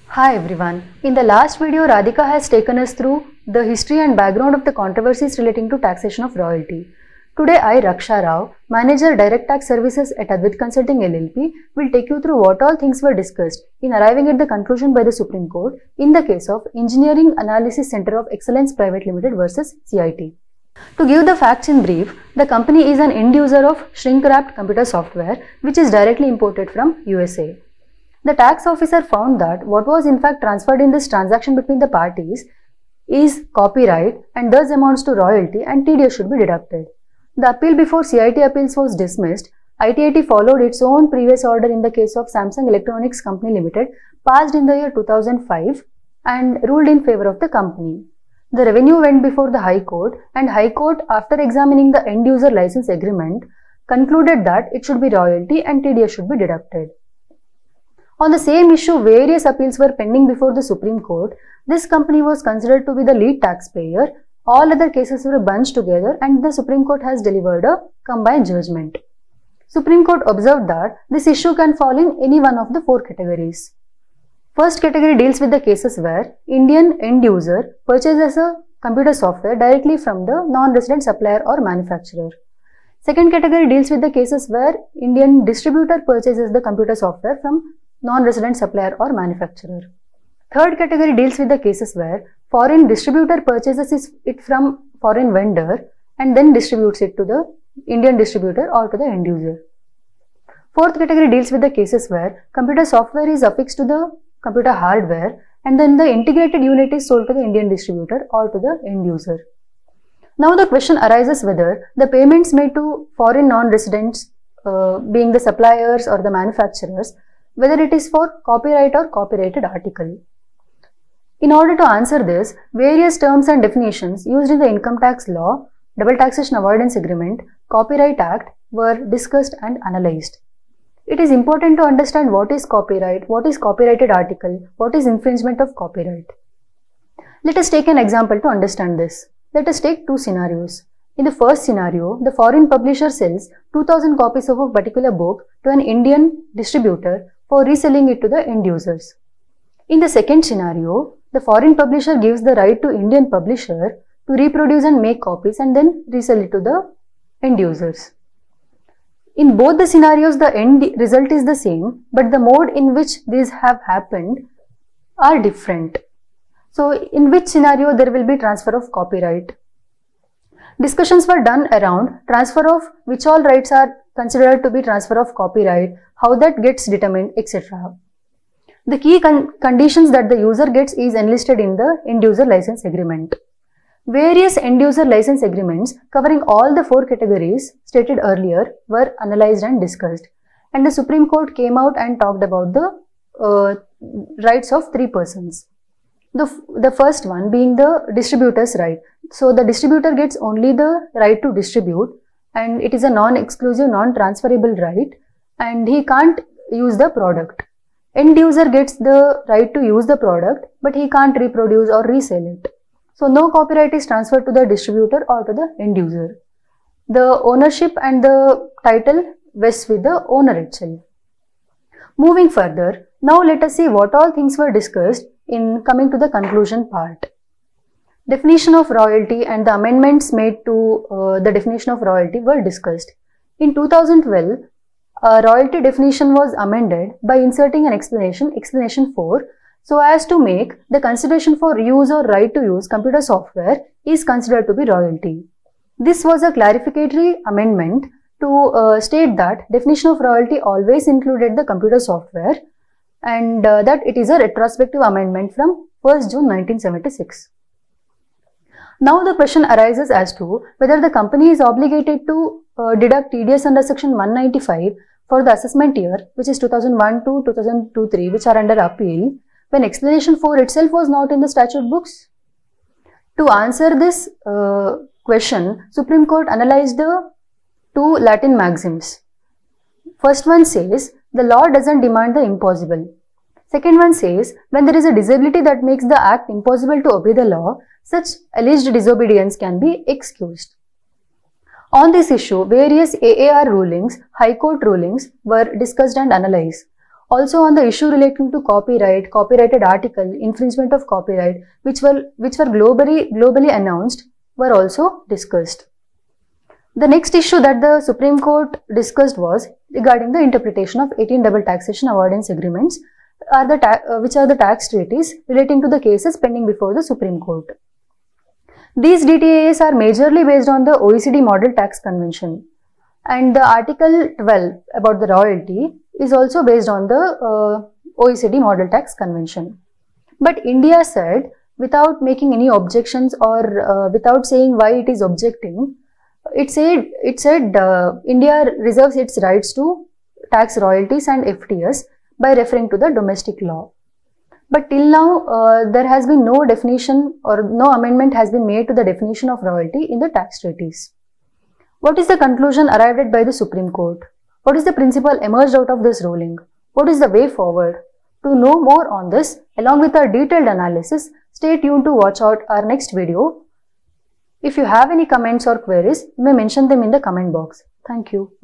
Hi everyone. In the last video, Radhika has taken us through the history and background of the controversies relating to taxation of royalty. Today, I, Raksha Rao, Manager Direct Tax Services at Advait Consulting LLP, will take you through what all things were discussed in arriving at the conclusion by the Supreme Court in the case of Engineering Analysis Center of Excellence Private Limited versus CIT. To give the facts in brief, the company is an end user of shrink-wrapped computer software which is directly imported from USA. The tax officer found that what was in fact transferred in this transaction between the parties is copyright and thus amounts to royalty and TDS should be deducted. The appeal before CIT appeals was dismissed. ITAT followed its own previous order in the case of Samsung Electronics Company Limited passed in the year 2005 and ruled in favor of the company. The revenue went before the High Court and High Court, after examining the end user license agreement, concluded that it should be royalty and TDS should be deducted. On the same issue, various appeals were pending before the Supreme Court. This company was considered to be the lead taxpayer. All other cases were bunched together and the Supreme Court has delivered a combined judgment. Supreme Court observed that this issue can fall in any one of the four categories. First category deals with the cases where Indian end user purchases a computer software directly from the non-resident supplier or manufacturer. Second category deals with the cases where Indian distributor purchases the computer software from non-resident supplier or manufacturer. Third category deals with the cases where foreign distributor purchases it from foreign vendor and then distributes it to the Indian distributor or to the end user. Fourth category deals with the cases where computer software is affixed to the computer hardware and then the integrated unit is sold to the Indian distributor or to the end user. Now the question arises whether the payments made to foreign non-residents, being the suppliers or the manufacturers, whether it is for copyright or copyrighted article. In order to answer this, various terms and definitions used in the income tax law, double taxation avoidance agreement, Copyright Act were discussed and analyzed. It is important to understand what is copyright, what is copyrighted article, what is infringement of copyright. Let us take an example to understand this. Let us take two scenarios. In the first scenario, the foreign publisher sells 2000 copies of a particular book to an Indian distributor for reselling it to the end users. In the second scenario, the foreign publisher gives the right to Indian publisher to reproduce and make copies and then resell it to the end users. In both the scenarios, the end result is the same, but the mode in which these have happened are different. So, in which scenario there will be transfer of copyright? Discussions were done around transfer of which all rights are considered to be transfer of copyright, how that gets determined, etc. The key conditions that the user gets is enlisted in the end user license agreement. Various end user license agreements covering all the four categories stated earlier were analyzed and discussed, and the Supreme Court came out and talked about the rights of three persons. The first one being the distributor's right. So the distributor gets only the right to distribute and it is a non-exclusive, non-transferable right and he can't use the product. End user gets the right to use the product but he can't reproduce or resell it. So no copyright is transferred to the distributor or to the end user. The ownership and the title vests with the owner itself. Moving further, now let us see what all things were discussed in coming to the conclusion part. Definition of royalty and the amendments made to the definition of royalty were discussed. In 2012, royalty definition was amended by inserting an explanation 4, so as to make the consideration for use or right to use computer software is considered to be royalty. This was a clarificatory amendment to state that definition of royalty always included the computer software and that it is a retrospective amendment from 1st June 1976. Now the question arises as to whether the company is obligated to deduct TDS under section 195 for the assessment year, which is 2001 to 2002-03, which are under appeal, when explanation 4 itself was not in the statute books. To answer this question, Supreme Court analyzed the two Latin maxims. First one says, the law doesn't demand the impossible. Second one says, when there is a disability that makes the act impossible to obey the law, such alleged disobedience can be excused. On this issue, various AAR rulings, High Court rulings were discussed and analyzed. Also on the issue relating to copyright, copyrighted article, infringement of copyright, which were globally announced, were also discussed. The next issue that the Supreme Court discussed was regarding the interpretation of 18 double taxation avoidance agreements, which are the tax treaties relating to the cases pending before the Supreme Court. These DTAs are majorly based on the OECD Model Tax Convention, and the Article 12 about the royalty is also based on the OECD Model Tax Convention. But India said, without making any objections or without saying why it is objecting, it said India reserves its rights to tax royalties and FTS by referring to the domestic law. But till now, there has been no definition or no amendment has been made to the definition of royalty in the tax treaties. What is the conclusion arrived at by the Supreme Court? What is the principle emerged out of this ruling? What is the way forward? To know more on this, along with our detailed analysis, stay tuned to watch out our next video. If you have any comments or queries, you may mention them in the comment box. Thank you.